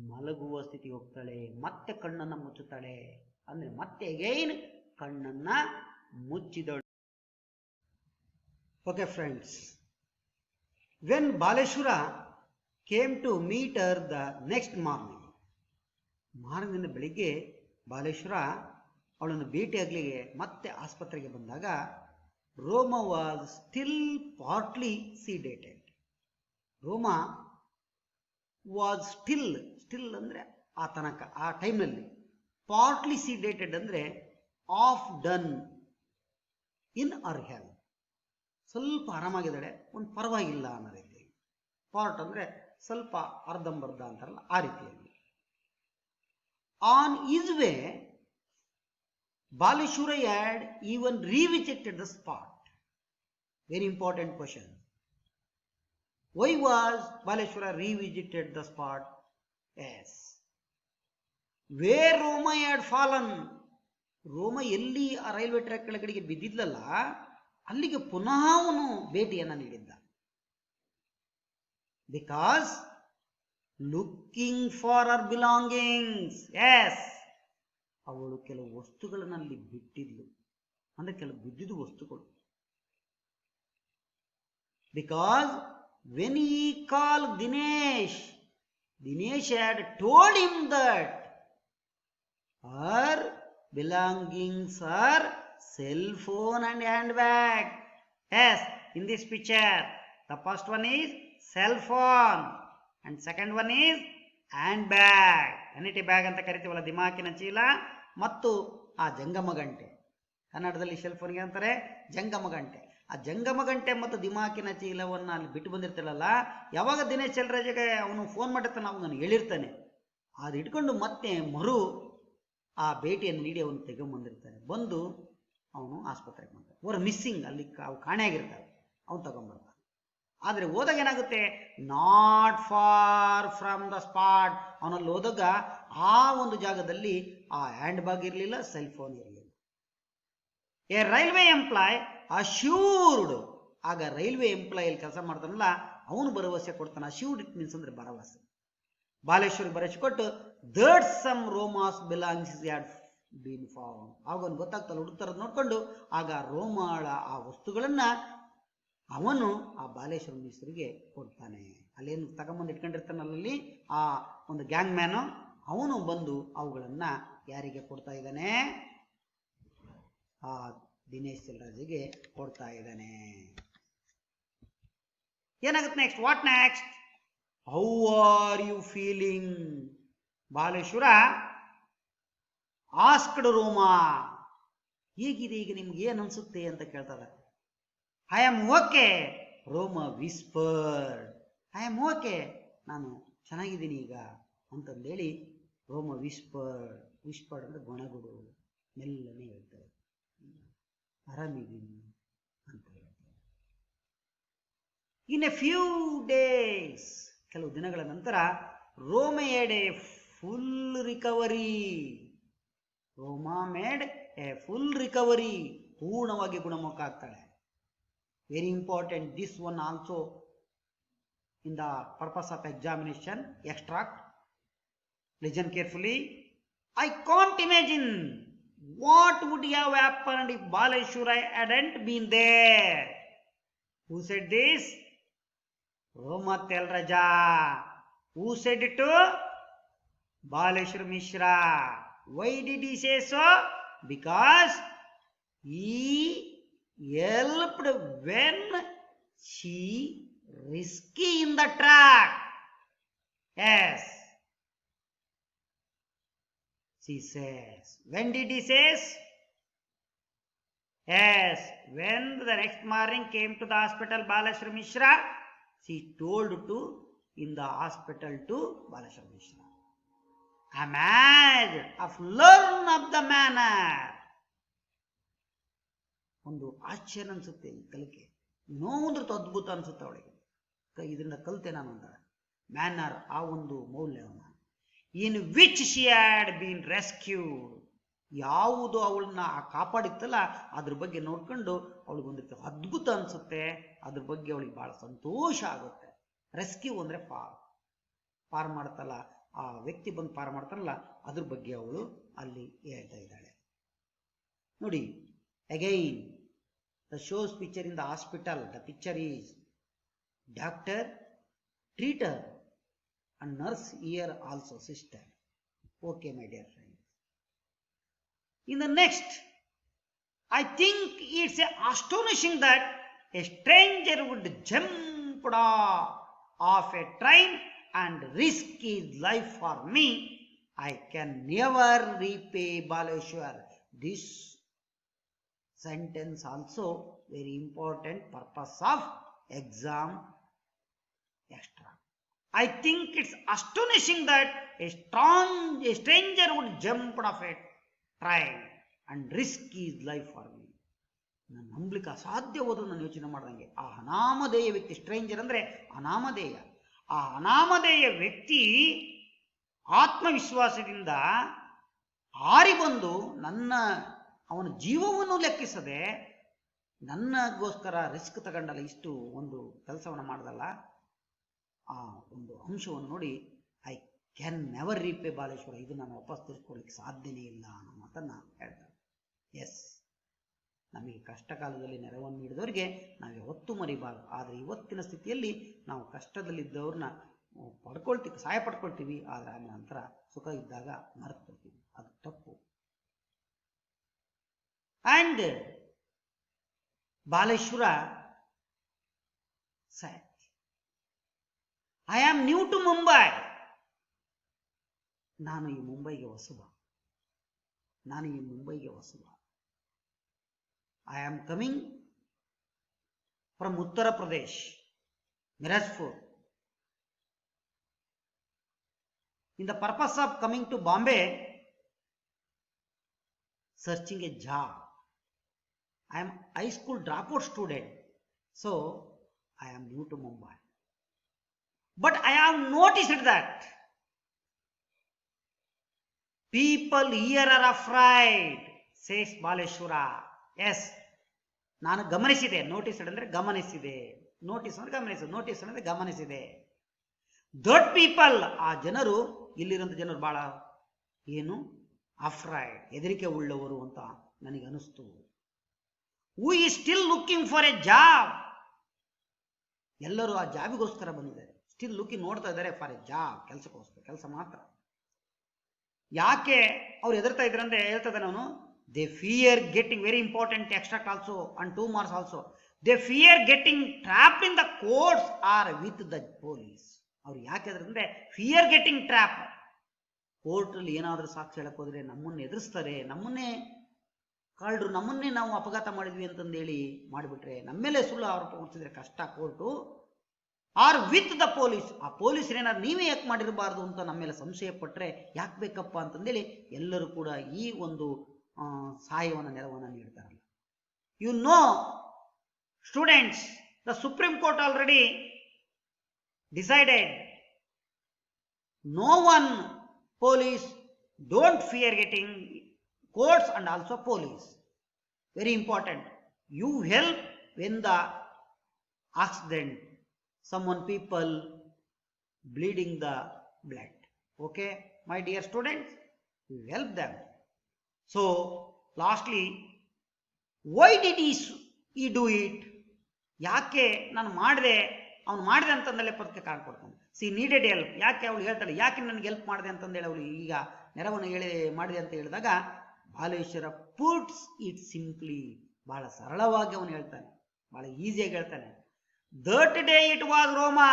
ಮಲಗುವ ಸ್ಥಿತಿ ಹೋಗ್ತಾಳೆ, ಮತ್ತೆ ಕಣ್ಣನ್ನ ಮುಚ್ಚುತ್ತಾಳೆ. ಅಂದ್ರೆ ಮತ್ತೆ again ಕಣ್ಣನ್ನ ಮುಚ್ಚಿದಳು. Okay, friends. When Baleshwara came to meet her the next morning, ಮಾರನೇ ಬೆಳಿಗ್ಗೆ ಬಾಲೇಶ್ವರ ಅವಳನ್ನು ಭೇಟಿಯಾಗಲಿಕ್ಕೆ ಮತ್ತೆ ಆಸ್ಪತ್ರೆಗೆ ಬಂದಾಗ Roma was still partly sedated. Roma was still ಅಂದರೆ ಆ ತನಕ ಆ ಟೈಮ್ನಲ್ಲಿ, ಪಾರ್ಟ್ಲಿ ಸೀಡೇಟೆಡ್ ಅಂದರೆ off done in her health, ಸ್ವಲ್ಪ ಆರಾಮಾಗಿದ್ದಾಳೆ, ಒಂದು ಪರವಾಗಿಲ್ಲ ಅನ್ನೋ ರೀತಿ. ಪಾರ್ಟ್ ಅಂದರೆ ಸ್ವಲ್ಪ ಅರ್ಧಂಬರ್ಧ ಅಂತಾರಲ್ಲ ಆ ರೀತಿಯಲ್ಲಿ. On is way Baleshwara had even revisited the spot. Very important question. Why was Baleshwara revisited the spot? Yes. Where Roma had fallen. ರೋಮ ಎಲ್ಲಿ ಆ ರೈಲ್ವೆ ಟ್ರ್ಯಾಕ್ ಕೆಳಗಡೆಗೆ ಬಿದ್ದಿದ್ಲಲ್ಲ ಅಲ್ಲಿಗೆ ಪುನಃ ಅವನು ಭೇಟಿಯನ್ನ ನೀಡಿದ್ದ. Because looking for our belongings. Yes, ಅವಳು ಕೆಲವು ವಸ್ತುಗಳನ್ನಲ್ಲಿ ಬಿಟ್ಟಿದ್ಲು, ಅಂದ್ರೆ ಕೆಲವು ಬಿದ್ದಿದ್ದು ವಸ್ತುಗಳು. Because when his call Dinesh had told him that her belongings are cell phone and handbag. Yes, in this picture the first one is cell phone and second one is handbag. vanity bag ಅಂತ ಕರಿತೀವಲ್ಲ, ದಿಮಾಕಿನ ಚೀಲ ಮತ್ತು ಆ ಜಂಗಮ ಗಂಟೆ. ಕನ್ನಡದಲ್ಲಿ cell ಫೋನ್ಗೆ ಅಂತಾರೆ ಜಂಗಮ ಗಂಟೆ. ಆ ಜಂಗಮ ಗಂಟೆ ಮತ್ತು ದಿಮಾಕಿನ ಚೀಲವನ್ನು ಅಲ್ಲಿ ಬಿಟ್ಟು ಬಂದಿರ್ತಾರಲ್ಲ, ಯಾವಾಗ ದಿನೇಶ್ ಚೆಲ್ರಾಜಗೆ ಅವನು ಫೋನ್ ಮಾಡಿರ್ತಾನೆ, ಅವನು ನನಗೆ ಹೇಳಿರ್ತಾನೆ, ಅದು ಇಟ್ಕೊಂಡು ಮತ್ತೆ ಆ ಭೇಟಿಯನ್ನು ನೀಡಿ ಅವನು ತೆಗೊಂಬಂದಿರ್ತಾನೆ. ಬಂದು ಅವನು ಆಸ್ಪತ್ರೆಗೆ ಬಂದ. ಅವರ ಮಿಸ್ಸಿಂಗ್, ಅಲ್ಲಿ ಅವು ಕಾಣೆಯಾಗಿರ್ತಾವೆ, ಅವನು ತಗೊಂಡ್ಬರ್ತಾನೆ. ಆದರೆ ಹೋದಾಗ ಏನಾಗುತ್ತೆ, not far from the spot. ಅವನಲ್ಲಿ ಹೋದಾಗ ಆ ಒಂದು ಜಾಗದಲ್ಲಿ ಆ ಹ್ಯಾಂಡ್ ಬ್ಯಾಗ್ ಇರಲಿಲ್ಲ, ಸೆಲ್ ಫೋನ್ ಇರಲಿಲ್ಲ. A railway employee assured. ಆಗ ರೈಲ್ವೆ ಎಂಪ್ಲಾಯ್ ಅಲ್ಲಿ ಕೆಲಸ ಮಾಡ್ತಾನಲ್ಲ ಅವನು ಭರವಸೆ ಕೊಡ್ತಾನೆ. ಅಶ್ಯೂರ್ಡ್ ಇಟ್ ಮೀನ್ಸ್ ಅಂದ್ರೆ ಭರವಸೆ. ಬಾಲೇಶ್ವರಿ ಭರವಸೆ ಕೊಟ್ಟು that some Roma's belongings had been found. ಆಗ ಅವನು ಗೊತ್ತಾಗ್ತಲ್ಲ, ಹುಡುಕ್ತಾರದು ನೋಡ್ಕೊಂಡು ಆಗ ರೋಮಾಳ ಆ ವಸ್ತುಗಳನ್ನ ಅವನು ಆ ಬಾಲೇಶ್ವರ ಮಿಸ್ರಿಗೆ ಕೊಡ್ತಾನೆ. ಅಲ್ಲೇನು ತಗೊಂಬಂದು ಇಟ್ಕೊಂಡಿರ್ತಾನಲ್ಲಿ ಆ ಒಂದು ಗ್ಯಾಂಗ್ ಮ್ಯಾನು, ಅವನು ಬಂದು ಅವುಗಳನ್ನ ಯಾರಿಗೆ ಕೊಡ್ತಾ ಇದ್ದಾನೆ, ಆ ದಿನೇಶ್ ಚೆಲ್ರಾಜಿಗೆ ಕೊಡ್ತಾ ಇದ್ದಾನೆ. ಏನಾಗುತ್ತೆ next? What next? How are you feeling? Baleshwar asked Roma, ಹೇಗಿದೆ ಈಗ ನಿಮ್ಗೆ ಏನ್ ಅನ್ಸುತ್ತೆ ಅಂತ ಕೇಳ್ತಾರೆ. I am okay, Roma whispered. I am okay, ನಾನು ಚೆನ್ನಾಗಿದ್ದೀನಿ ಈಗ ಅಂತಂದೇಳಿ ರೋಮಾ ವಿಸ್ಪರ್ಡ್ ಅಂದ್ರೆ ಗೊಣಗುಡು, ಮೆಲ್ಲನೆ ಹೇಳ್ತಾರೆ, ಆರಾಮಿದ್ದೀನಿ ಅಂತ ಹೇಳ್ತಾರೆ. ಇನ್ ಎ ಫ್ಯೂ ಡೇಸ್, ಕೆಲವು ದಿನಗಳ ನಂತರ Roma made a full recovery. Roma made a full recovery, ಪೂರ್ಣವಾಗಿ ಗುಣಮುಖ ಆಗ್ತಾಳೆ. Very important this one also in the purpose of examination extract. Listen carefully. I can't imagine what would have happened if Baleshwara hadn't been there. Who said this? Roma Telraja. Who said it to? Baleshwara Mishra. Why did he say so? Because he helped when she risky in the track. Yes. She says. When did he says? Yes, when the next morning came to the hospital Baleshwara Mishra, she told to in the hospital to Baleshwara Mishra. Imagine of learn of the manner. ಒಂದು ಆಶ್ಚರ್ಯ ಅನ್ಸುತ್ತೆ ಈ ಕಲಿಕೆ, ಇನ್ನೊಂದು ಅದ್ಭುತ ಅನ್ಸುತ್ತೆ ಅವಳಿಗೆ. ಇದರಿಂದ ಕಲಿತೆ ನಾನು ಅಂತ ಮ್ಯಾನರ್, ಆ ಒಂದು ಮೌಲ್ಯವನ್ನು. In which she had been rescued, ಯಾವುದು ಅವಳನ್ನ ಕಾಪಾಡಿತ್ತಲ್ಲ ಅದ್ರ ಬಗ್ಗೆ ನೋಡ್ಕೊಂಡು ಅವಳಿಗೊಂದು ಅದ್ಭುತ ಅನ್ಸುತ್ತೆ. ಅದ್ರ ಬಗ್ಗೆ ಅವಳಿಗೆ ಬಹಳ ಸಂತೋಷ ಆಗುತ್ತೆ. ರೆಸ್ಕ್ಯೂ ಅಂದ್ರೆ ಪಾರ್ ಮಾಡ್ತಲ್ಲ, ಆ ವ್ಯಕ್ತಿ ಬಂದು ಪಾರ್ ಮಾಡ್ತಾರಲ್ಲ ಅದ್ರ ಬಗ್ಗೆ ಅವಳು ಅಲ್ಲಿ ಹೇಳ್ತಾ ಇದ್ದಾಳೆ. ನೋಡಿ, again The show's picture in the hospital. The picture is doctor, treater, and nurse here also sister. Okay, my dear friends. In the next, I think it's astonishing that a stranger would jump off a train and risk his life for me. I can never repay Baleshwar. This sentence also very important purpose of exam extra. I think it's astonishing that a stranger would jump off a train and risk his life for me. ನಾನು ನಂಬಲಿಕ್ಕೆ ಅಸಾಧ್ಯವಾದ ನಾನು ಯೋಚನೆ ಮಾಡ್ದಂಗೆ ಆ ಅನಾಮಧೇಯ ವ್ಯಕ್ತಿ, stranger ಅಂದ್ರೆ ಅನಾಮಧೇಯ, ಆ ಅನಾಮಧೇಯ ವ್ಯಕ್ತಿ ಆತ್ಮವಿಶ್ವಾಸದಿಂದ ಹಾರಿ ಬಂದು ಅವನ ಜೀವವನ್ನು ಲೆಕ್ಕಿಸದೆ ನನ್ನಗೋಸ್ಕರ ರಿಸ್ಕ್ ತಗೊಂಡಲ್ಲ, ಇಷ್ಟು ಒಂದು ಕೆಲಸವನ್ನು ಮಾಡ್ದಲ್ಲ, ಆ ಒಂದು ಅಂಶವನ್ನು ನೋಡಿ I can never repay Baleshwar, ಇದು ನಾನು ವಾಪಸ್ ತಿಳ್ಕೊಳ್ಳಿಕ್ಕೆ ಸಾಧ್ಯನೇ ಇಲ್ಲ ಅನ್ನೋ ಮಾತನ್ನ ಹೇಳ್ತಾರೆ. ಎಸ್, ನಮಗೆ ಕಷ್ಟ ಕಾಲದಲ್ಲಿ ನೆರವನ್ನು ನೀಡಿದವರಿಗೆ ನಾವು ಯಾವತ್ತೂ ಮರಿಬಾರದು. ಆದರೆ ಇವತ್ತಿನ ಸ್ಥಿತಿಯಲ್ಲಿ ನಾವು ಕಷ್ಟದಲ್ಲಿದ್ದವ್ರನ್ನ ಪಡ್ಕೊಳ್ತೀವಿ, ಸಹಾಯ ಪಡ್ಕೊಳ್ತೀವಿ, ಆದರೆ ಆ ನಂತರ ಸುಖ ಇದ್ದಾಗ ಮರೆತುಕೊಳ್ತೀವಿ, ಅದು ತಪ್ಪು. And Baleshwar said, I am new to Mumbai. ನಾನು ಈ ಮುಂಬೈಗೆ ಹೊಸಬ. I am coming from Uttar Pradesh, Mirajpur. In the purpose of coming to Bombay, searching a job. I am high school dropout student, so I am new to Mumbai. But I have noticed that people here are afraid, says Baleshwara. Yes, ನಾನು ಗಮನಿಸಿದೆ. Noticed ಅಂದ್ರೆ ಗಮನಿಸಿದೆ, notice ಅಂದ್ರೆ ಗಮನಿಸಿದೆ, notice ಅಂದ್ರೆ ಗಮನಿಸಿದೆ. ದೊಡ್ಡ people, ಆ ಜನರು, ಇಲ್ಲಿರುವಂತ ಜನರು ಬಹಳ ಏನು ಅಫ್ರೈಡ್, ಹೆದರಿಕೆ ಉಳ್ಳವರು ಅಂತ ನನಗೆ ಅನಿಸ್ತು. Who is still looking for A job. ಎಲ್ಲರೂ ಆ ಜಾಬಿಗೋಸ್ಕರ ಬಂದಿದ್ದಾರೆ. ಸ್ಟಿಲ್ ಲುಕಿಂಗ್, ನೋಡ್ತಾ ಇದ್ದಾರೆ ಫಾರ್ ಎ ಜಾಬ್, ಕೆಲಸಕ್ಕೋಸ್ಕರ, ಕೆಲಸ ಮಾತ್ರ. ಯಾಕೆ ಅವ್ರು ಹೆದರ್ತಾ ಇದ್ದಾರೆ ಅಂದ್ರೆ ಹೇಳ್ತಾ ಇದ್ದಾನೆ ಅವನು, they fear getting, very important extract also and 2 marks also, they fear getting trapped in the courts or with the police. ಅವ್ರು ಯಾಕೆ ಅಂದ್ರೆ ಫಿಯರ್ ಗೆಟಿಂಗ್ ಟ್ರಾಪ್, ಕೋರ್ಟಲ್ಲಿ ಏನಾದರೂ ಸಾಕ್ಷಿ ಹೇಳಕ್ ಹೋದ್ರೆ ನಮ್ಮನ್ನ ಎದುರಿಸ್ತಾರೆ, ನಮ್ಮನ್ನೇ ಕಳ್ಳರು, ನಮ್ಮನ್ನೇ ನಾವು ಅಪಘಾತ ಮಾಡಿದ್ವಿ ಅಂತಂದೇಳಿ ಮಾಡಿಬಿಟ್ರೆ, ನಮ್ಮ ಮೇಲೆ ಸುಳ್ಳು ಆರೋಪ ಹೊರಿಸಿದ್ರೆ ಕಷ್ಟ court. Or with the police, ಆ ಪೊಲೀಸರು ಏನಾದ್ರು ನೀವೇ ಯಾಕೆ ಮಾಡಿರಬಾರ್ದು ಅಂತ ನಮ್ಮ ಮೇಲೆ ಸಂಶಯ ಪಟ್ಟರೆ ಯಾಕೆ ಬೇಕಪ್ಪ ಅಂತಂದೇಳಿ ಎಲ್ಲರೂ ಕೂಡ ಈ ಒಂದು ಸಹಾಯವನ್ನು, ನೆರವನ್ನು ನೀಡ್ತಾರಲ್ಲ. You know students, the Supreme Court already decided, no one police don't fear getting courts and also police. Very important. You help when the accident, someone people bleeding the blood. Okay, my dear students, you help them. So lastly, why did he do it? ಯಾಕೆ ನಾನು ಮಾಡಿದೆ, ಅವ್ನು ಮಾಡಿದೆ ಅಂತಂದಲೇ ಪದಕ್ಕೆ ಕಾರಣ ಕೊಡ್ತಾನೆ. C needed help, ಯಾಕೆ ಅವಳು ಹೇಳ್ತಾಳೆ, ಯಾಕೆ ನನಗೆ ಹೆಲ್ಪ್ ಮಾಡಿದೆ ಅಂತಂದೇಳಿ ಅವಳು ಈಗ ನೆರವನ್ನು ಮಾಡಿದೆ ಅಂತ ಹೇಳಿದಾಗ ಬಾಲೇಶ್ವರ ಪುಟ್ಸ್ ಇಟ್ ಸಿಂಪ್ಲಿ, ಬಹಳ ಸರಳವಾಗಿ ಅವನು ಹೇಳ್ತಾನೆ, ಬಹಳ ಈಸಿಯಾಗಿ ಹೇಳ್ತಾನೆ. That day it was Roma,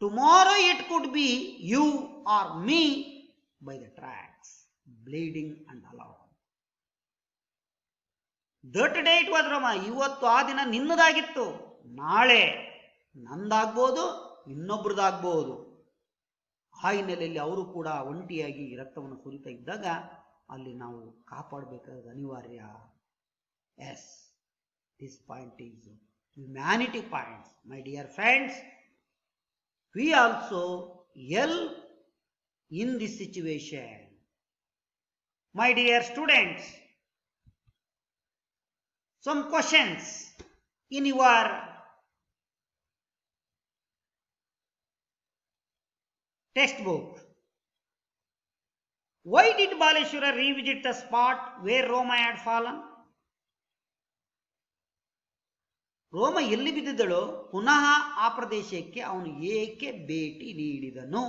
tomorrow it could be you or me by the tracks, bleeding and aloud. That day it was Roma, ಇವತ್ತು ಆ ದಿನ ನಿನ್ನದಾಗಿತ್ತು, ನಾಳೆ ನಂದಾಗ್ಬೋದು, ಇನ್ನೊಬ್ರದಾಗ್ಬೋದು. ಆ ಹಿನ್ನೆಲೆಯಲ್ಲಿ ಅವರು ಕೂಡ ಒಂಟಿಯಾಗಿ ರಕ್ತವನ್ನು ಸುರಿತಾ ಇದ್ದಾಗ ಅಲ್ಲಿ ನಾವು ಕಾಪಾಡಬೇಕಾದ ಅನಿವಾರ್ಯ. Yes, this point is humanity point. My dear friends, we also help in this situation. My dear students, some questions in your textbook. Why did Baleshwara revisit the spot where Roma had fallen? ರೋಮ ಎಲ್ಲಿ ಬಿದ್ದಿದ್ದಳು, ಪುನಃ ಆ ಪ್ರದೇಶಕ್ಕೆ ಅವನು ಏಕೆ ಭೇಟಿ ನೀಡಿದನು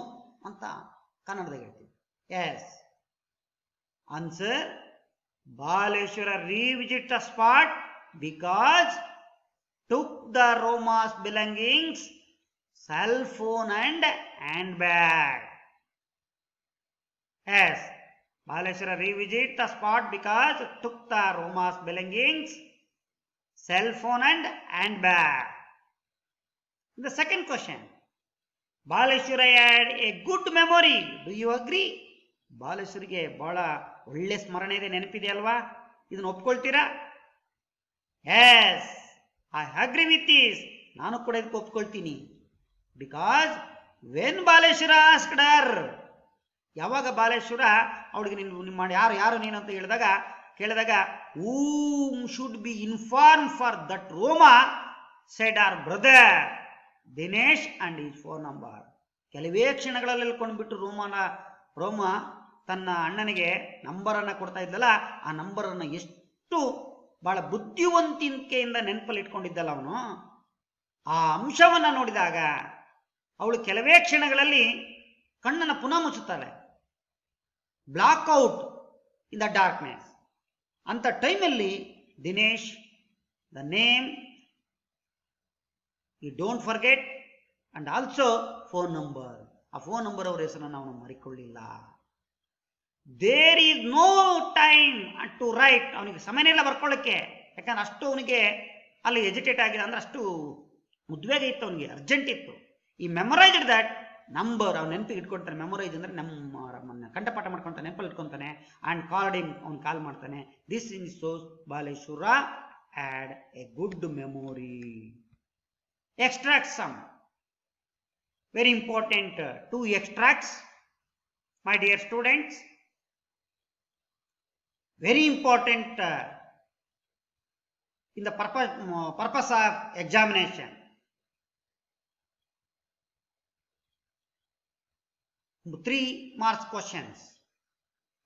ಅಂತ ಕನ್ನಡದಾಗ ಹೇಳ್ತೀವಿ. Yes answer, Baleshwar revisit the spot because took the Roma's belongings, cell phone and handbag. Yes, Baleshwara revisit the spot because took the Roma's belongings, cell phone and handbag. The second question, Baleshwara had a good memory. Do you agree? ಬಾಲೇಶ್ವರಿಗೆ ಬಹಳ ಒಳ್ಳೆ ಸ್ಮರಣೆ ಇದೆ, ನೆನಪಿದೆ ಅಲ್ವಾ? ಇದನ್ನ ಒಪ್ಕೊಳ್ತೀರಾ? Yes, I agree with this. ನಾನು ಕೂಡ ಇದಕ್ಕೆ ಒಪ್ಕೊಳ್ತೀನಿ. Because when Baleshwara asked her, ಯಾವಾಗ ಬಾಲೇಶ್ವರ ಅವಳಿಗೆ ನಿಮ್ಮ ಯಾರು ನೀನು ಅಂತ ಕೇಳಿದಾಗ whom should be informed for that Roma said our brother Dinesh and his phone number. ಕೆಲವೇ ಕ್ಷಣಗಳಲ್ಲಿ ಹೇಳ್ಕೊಂಡ್ಬಿಟ್ಟು ರೋಮ ತನ್ನ ಅಣ್ಣನಿಗೆ ನಂಬರನ್ನು ಕೊಡ್ತಾ ಇದ್ದಲ್ಲ, ಆ ನಂಬರನ್ನು ಎಷ್ಟು ಬಹಳ ಬುದ್ಧಿವಂತಿಕೆಯಿಂದ ನೆನಪಲ್ಲಿ ಇಟ್ಕೊಂಡಿದ್ದಲ್ಲ ಅವನು. ಆ ಅಂಶವನ್ನ ನೋಡಿದಾಗ ಅವಳು ಕೆಲವೇ ಕ್ಷಣಗಳಲ್ಲಿ ಕಣ್ಣನ್ನು ಪುನಃ ಮುಚ್ಚುತ್ತಾಳೆ. Blackout in the darkness. ಅಂತ ಟೈಮಲ್ಲಿ Dinesh, the name you don't forget, and also phone number. ಆ ಫೋನ್ ನಂಬರ್ ಅವರ ಹೆಸರನ್ನು ಅವನು ಮರಿಕೊಳ್ಳಿಲ್ಲ. There is no time to write. ಅವನಿಗೆ ಸಮಯನೇ ಇಲ್ಲ ಬರ್ಕೊಳ್ಳಕ್ಕೆ, ಯಾಕಂದ್ರೆ ಅಷ್ಟು ಅವನಿಗೆ ಅಲ್ಲಿ ಎಜಿಟೇಟ್ ಆಗಿದೆ, ಅಂದ್ರೆ ಅಷ್ಟು ಉದ್ವೇಗ ಇತ್ತು ಅವನಿಗೆ, ಅರ್ಜೆಂಟ್ ಇತ್ತು. ಈ ಮೆಮೊರೈಸ್ಡ್ ದಟ್ ನಂಬರ್ ಅವ್ನು ನೆನಪಿಗೆ ಇಟ್ಕೊಳ್ತಾನೆ. ಮೆಮೊರೈಸ್ ಅಂದ್ರೆ ನಮ್ಮನ್ನ ಕಂಠಪಾಠ ಮಾಡ್ಕೊಳ್ತಾನೆ, ನೆನಪಲ್ಲಿ ಇಟ್ಕೊತಾನೆ. ಅಂಡ್ ಕಾಲ್ಡ್ ಹಿಮ್, ಅವ್ನು ಕಾಲ್ ಮಾಡ್ತಾನೆ. This is shows Baleshwar had a good memory. Extract some very important two extracts, my dear students, very important in the purpose of examination. 3 marks questions.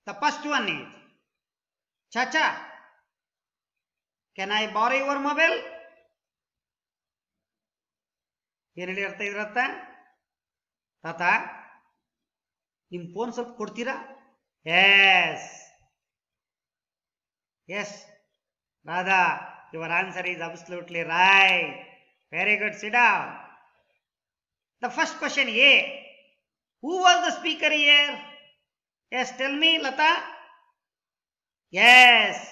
The first one is, Chacha, can I borrow your mobile? ಏನೇಳಿ ಅರ್ಥ ಇದ್ರತ್ತ? ತಾತ, ನಿಮ್ಮ phone ಸ್ವಲ್ಪ ಕೊಡ್ತೀರಾ? Yes yes Radha, your answer is absolutely right. Very good, sit down. The first question A, who was the speaker here? Yes, tell me Lata. Yes,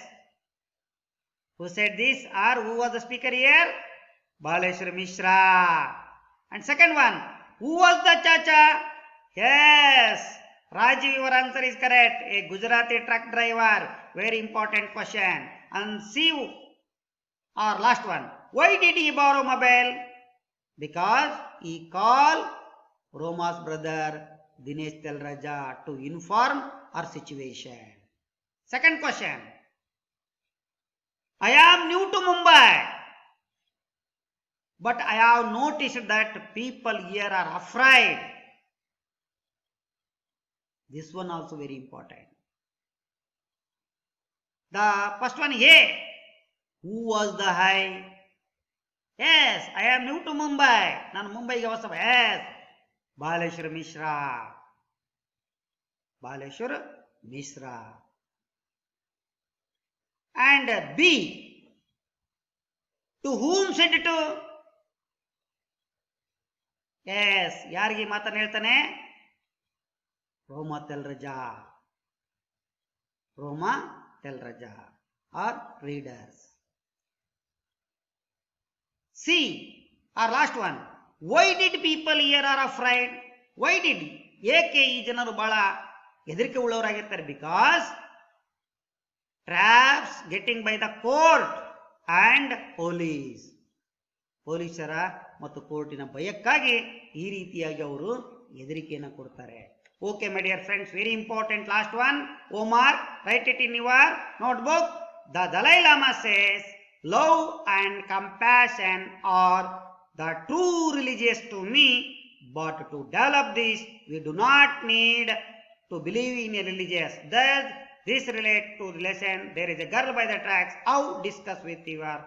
who said this or who was the speaker here? Baleshwara Mishra. And second one, who was the Chacha? Yes, Rajiv, your answer is correct. A Gujarati truck driver. Very important question. And see, our last one, why did he borrow mobile? Because he called Roma's brother Dinesh Telraja to inform our situation. Second question, I am new to Mumbai, but I have noticed that people here are afraid. This one also very important. The first one here, who was the high? Yes, I am new to Mumbai. Nanu Mumbai ge vasava. Yes, Baleshwara Mishra. Baleshwara Mishra. And B, to whom said to? Yes, ಯಾರಿಗೆ ಮಾತನ್ನು ಹೇಳ್ತಾನೆ? Roma Telraja. Roma Telraja are readers. See, are last one, why did people here are afraid? Why did, ಏಕೆ ಈ ಜನರು ಬಹಳ ಹೆದರಿಕೆ ಉಳ್ಳವರಾಗಿರ್ತಾರೆ? Because traps getting by the court and police. ಪೊಲೀಸರ ಮತ್ತು ಕೋರ್ಟಿನ ಭಯಕ್ಕಾಗಿ ಈ ರೀತಿಯಾಗಿ ಅವರು ಹೆದರಿಕೆಯನ್ನು ಕೊಡ್ತಾರೆ. Okay my dear friends, very important last one, homework, write it in your notebook. The Dalai Lama says love and compassion are the true religious to me, but to develop this we do not need to believe in a religious. Thus this relates to the lesson, there is a girl by the tracks. How discuss with your